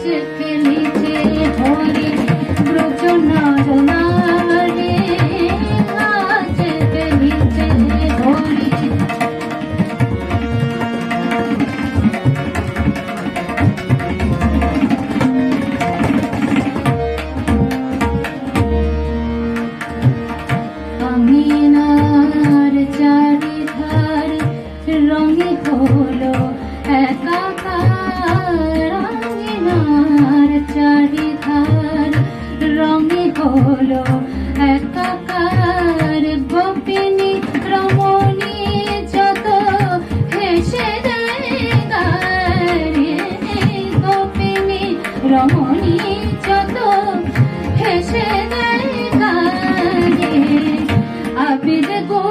খেলিছে হরি ব্রজ নরনারী নাচ খেলিছে হরি। আঙিনার চারিধার রঙে হলো একাকার, আঙিনার চারিধার রঙে হলো একাকার। গোপিনী রমণী যত হেসে দেয় গায়ে, গোপিনী রমণী যত হেসে দেয় গায়ে। আবির গো